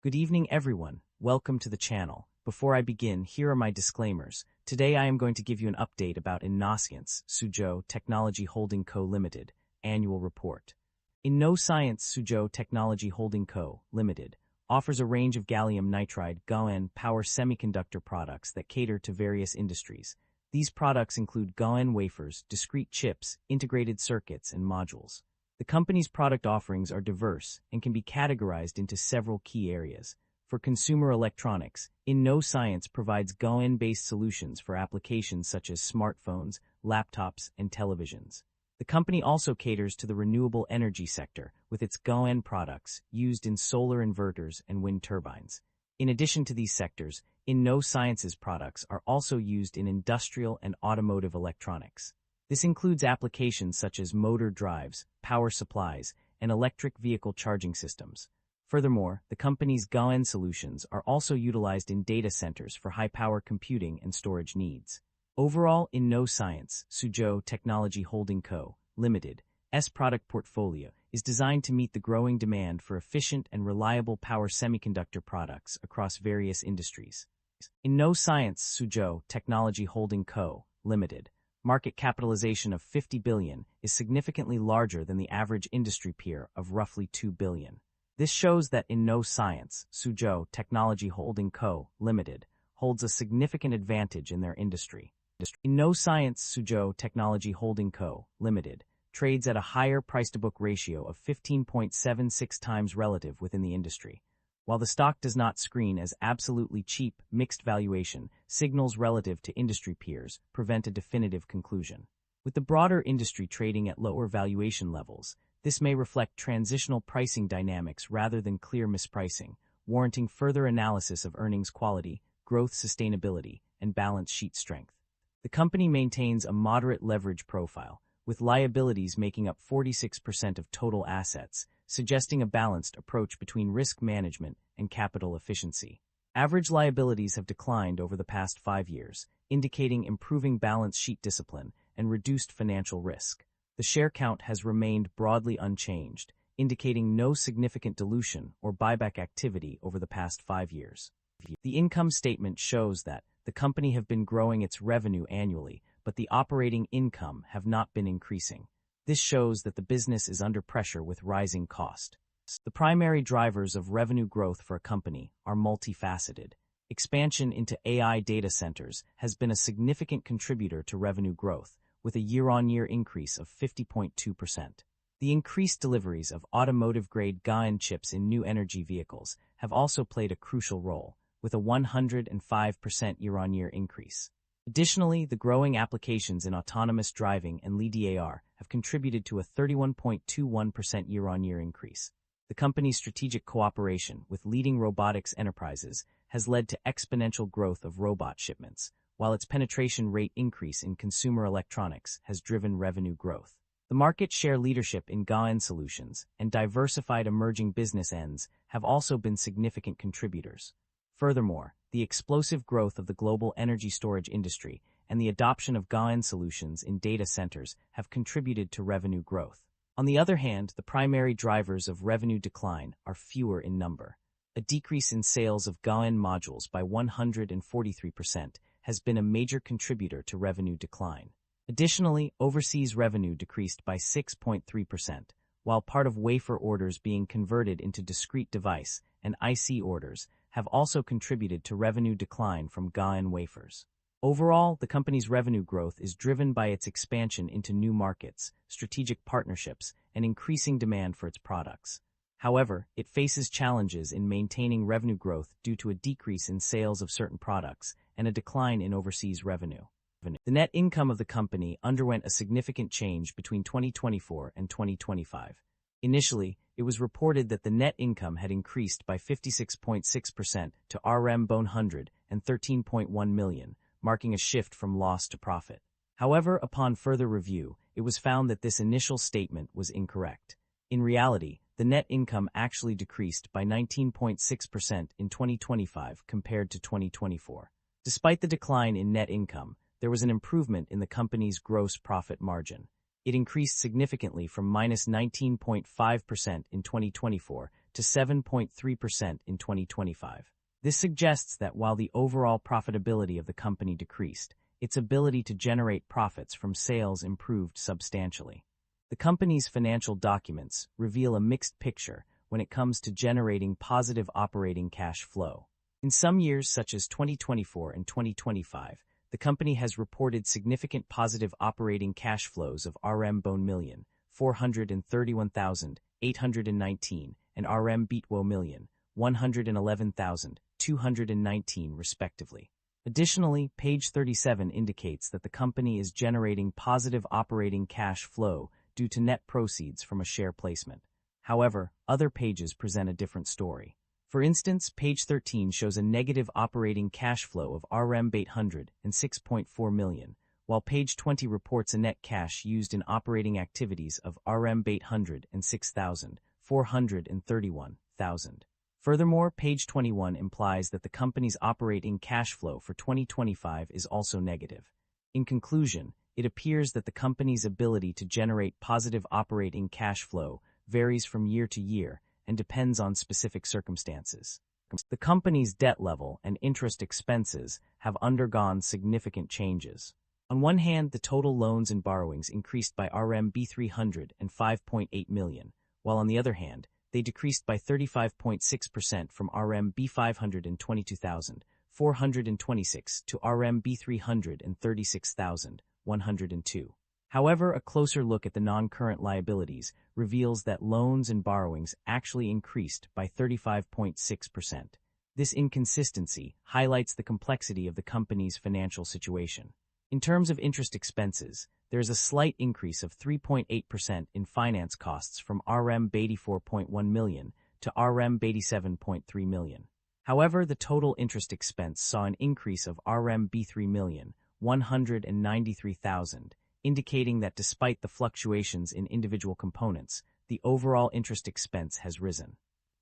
Good evening, everyone. Welcome to the channel. Before I begin, here are my disclaimers. Today I am going to give you an update about INNOSCIENCE Suzhou Technology Holding Co. Limited annual report. INNOSCIENCE Suzhou Technology Holding Co. Limited offers a range of gallium nitride GaN power semiconductor products that cater to various industries. These products include GaN wafers, discrete chips, integrated circuits, and modules. The company's product offerings are diverse and can be categorized into several key areas. For consumer electronics, INNOSCIENCE provides GaN-based solutions for applications such as smartphones, laptops, and televisions. The company also caters to the renewable energy sector with its GaN products used in solar inverters and wind turbines. In addition to these sectors, INNOSCIENCE's products are also used in industrial and automotive electronics. This includes applications such as motor drives, power supplies, and electric vehicle charging systems. Furthermore, the company's GaN solutions are also utilized in data centers for high-power computing and storage needs. Overall, INNOSCIENCE Suzhou Technology Holding Co. Ltd.'s product portfolio is designed to meet the growing demand for efficient and reliable power semiconductor products across various industries. INNOSCIENCE Suzhou Technology Holding Co. Ltd. Market capitalization of $50 billion is significantly larger than the average industry peer of roughly $2 billion. This shows that INNOSCIENCE Suzhou Technology Holding Co. Ltd. holds a significant advantage in their industry. INNOSCIENCE Suzhou Technology Holding Co. Ltd. trades at a higher price-to-book ratio of 15.76 times relative within the industry. While the stock does not screen as absolutely cheap, mixed valuation signals relative to industry peers prevent a definitive conclusion. With the broader industry trading at lower valuation levels, this may reflect transitional pricing dynamics rather than clear mispricing, warranting further analysis of earnings quality, growth sustainability, and balance sheet strength. The company maintains a moderate leverage profile, with liabilities making up 46% of total assets, suggesting a balanced approach between risk management and capital efficiency. Average liabilities have declined over the past 5 years, indicating improving balance sheet discipline and reduced financial risk. The share count has remained broadly unchanged, indicating no significant dilution or buyback activity over the past 5 years. The income statement shows that the company have been growing its revenue annually, but the operating income have not been increasing. This shows that the business is under pressure with rising cost. The primary drivers of revenue growth for a company are multifaceted. Expansion into AI data centers has been a significant contributor to revenue growth, with a year-on-year increase of 50.2%. The increased deliveries of automotive-grade GaN chips in new energy vehicles have also played a crucial role, with a 105% year-on-year increase. Additionally, the growing applications in autonomous driving and LiDAR have contributed to a 31.21% year-on-year increase. The company's strategic cooperation with leading robotics enterprises has led to exponential growth of robot shipments, while its penetration rate increase in consumer electronics has driven revenue growth. The market share leadership in GaN solutions and diversified emerging business ends have also been significant contributors. Furthermore, the explosive growth of the global energy storage industry and the adoption of GaN solutions in data centers have contributed to revenue growth. On the other hand, the primary drivers of revenue decline are fewer in number. A decrease in sales of GaN modules by 143% has been a major contributor to revenue decline. Additionally, overseas revenue decreased by 6.3%, while part of wafer orders being converted into discrete device and IC orders have also contributed to revenue decline from GaN wafers. Overall, the company's revenue growth is driven by its expansion into new markets, strategic partnerships, and increasing demand for its products. However, it faces challenges in maintaining revenue growth due to a decrease in sales of certain products and a decline in overseas revenue. The net income of the company underwent a significant change between 2024 and 2025. Initially, it was reported that the net income had increased by 56.6% to Rm 113.1 million, marking a shift from loss to profit. However, upon further review, it was found that this initial statement was incorrect. In reality, the net income actually decreased by 19.6% in 2025 compared to 2024. Despite the decline in net income, there was an improvement in the company's gross profit margin. It increased significantly from -19.5% in 2024 to 7.3% in 2025. This suggests that while the overall profitability of the company decreased, its ability to generate profits from sales improved substantially. The company's financial documents reveal a mixed picture when it comes to generating positive operating cash flow. In some years, such as 2024 and 2025, the company has reported significant positive operating cash flows of RM 431,819 and RM 111,219 respectively. Additionally, page 37 indicates that the company is generating positive operating cash flow due to net proceeds from a share placement. However, other pages present a different story. For instance, page 13 shows a negative operating cash flow of RM 806.4 million, while page 20 reports a net cash used in operating activities of RM 806,431,000. Furthermore, page 21 implies that the company's operating cash flow for 2025 is also negative. In conclusion, it appears that the company's ability to generate positive operating cash flow varies from year to year and depends on specific circumstances. The company's debt level and interest expenses have undergone significant changes. On one hand, the total loans and borrowings increased by RMB 305.8 million, while on the other hand, they decreased by 35.6% from RMB 522,426 to RMB 336,102. However, a closer look at the non-current liabilities reveals that loans and borrowings actually increased by 35.6%. This inconsistency highlights the complexity of the company's financial situation. In terms of interest expenses, there is a slight increase of 3.8% in finance costs from RM 84.1 million to RM 87.3 million. However, the total interest expense saw an increase of RM 3,193,000, indicating that despite the fluctuations in individual components, the overall interest expense has risen.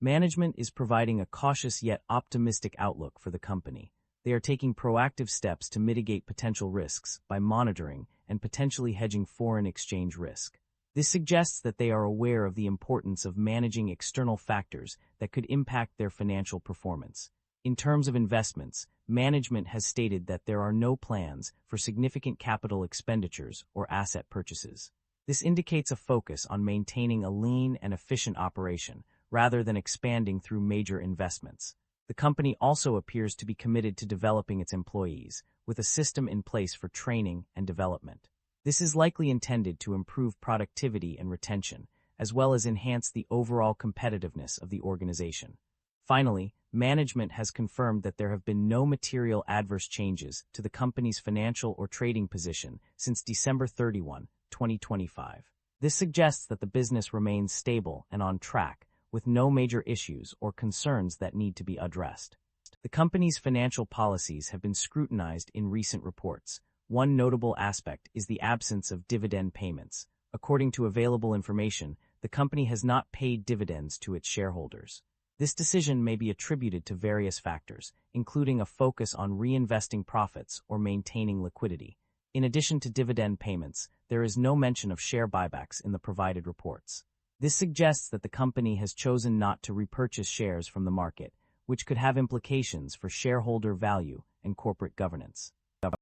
Management is providing a cautious yet optimistic outlook for the company. They are taking proactive steps to mitigate potential risks by monitoring and potentially hedging foreign exchange risk. This suggests that they are aware of the importance of managing external factors that could impact their financial performance. In terms of investments, management has stated that there are no plans for significant capital expenditures or asset purchases. This indicates a focus on maintaining a lean and efficient operation rather than expanding through major investments. The company also appears to be committed to developing its employees, with a system in place for training and development. This is likely intended to improve productivity and retention, as well as enhance the overall competitiveness of the organization. Finally, management has confirmed that there have been no material adverse changes to the company's financial or trading position since December 31, 2025. This suggests that the business remains stable and on track, with no major issues or concerns that need to be addressed. The company's financial policies have been scrutinized in recent reports. One notable aspect is the absence of dividend payments. According to available information, the company has not paid dividends to its shareholders. This decision may be attributed to various factors, including a focus on reinvesting profits or maintaining liquidity. In addition to dividend payments, there is no mention of share buybacks in the provided reports. This suggests that the company has chosen not to repurchase shares from the market, which could have implications for shareholder value and corporate governance.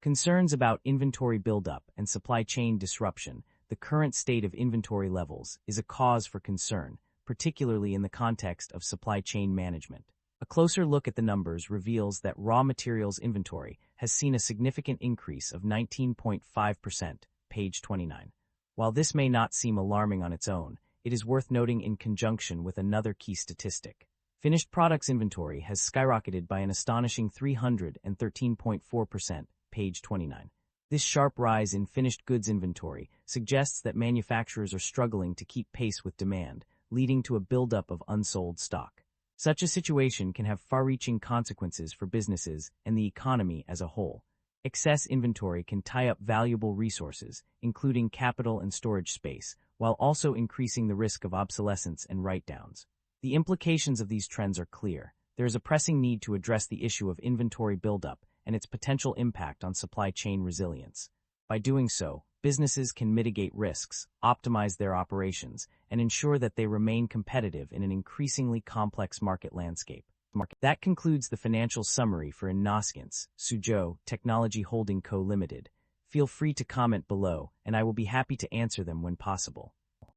Concerns about inventory buildup and supply chain disruption. The current state of inventory levels is a cause for concern, particularly in the context of supply chain management. A closer look at the numbers reveals that raw materials inventory has seen a significant increase of 19.5%, page 29. While this may not seem alarming on its own, it is worth noting in conjunction with another key statistic. Finished products inventory has skyrocketed by an astonishing 313.4%, page 29. This sharp rise in finished goods inventory suggests that manufacturers are struggling to keep pace with demand, leading to a buildup of unsold stock. Such a situation can have far-reaching consequences for businesses and the economy as a whole. Excess inventory can tie up valuable resources, including capital and storage space, while also increasing the risk of obsolescence and write-downs. The implications of these trends are clear. There is a pressing need to address the issue of inventory buildup and its potential impact on supply chain resilience. By doing so, businesses can mitigate risks, optimize their operations, and ensure that they remain competitive in an increasingly complex market landscape. That concludes the financial summary for INNOSCIENCE, Suzhou Technology Holding Co. Limited. Feel free to comment below, and I will be happy to answer them when possible.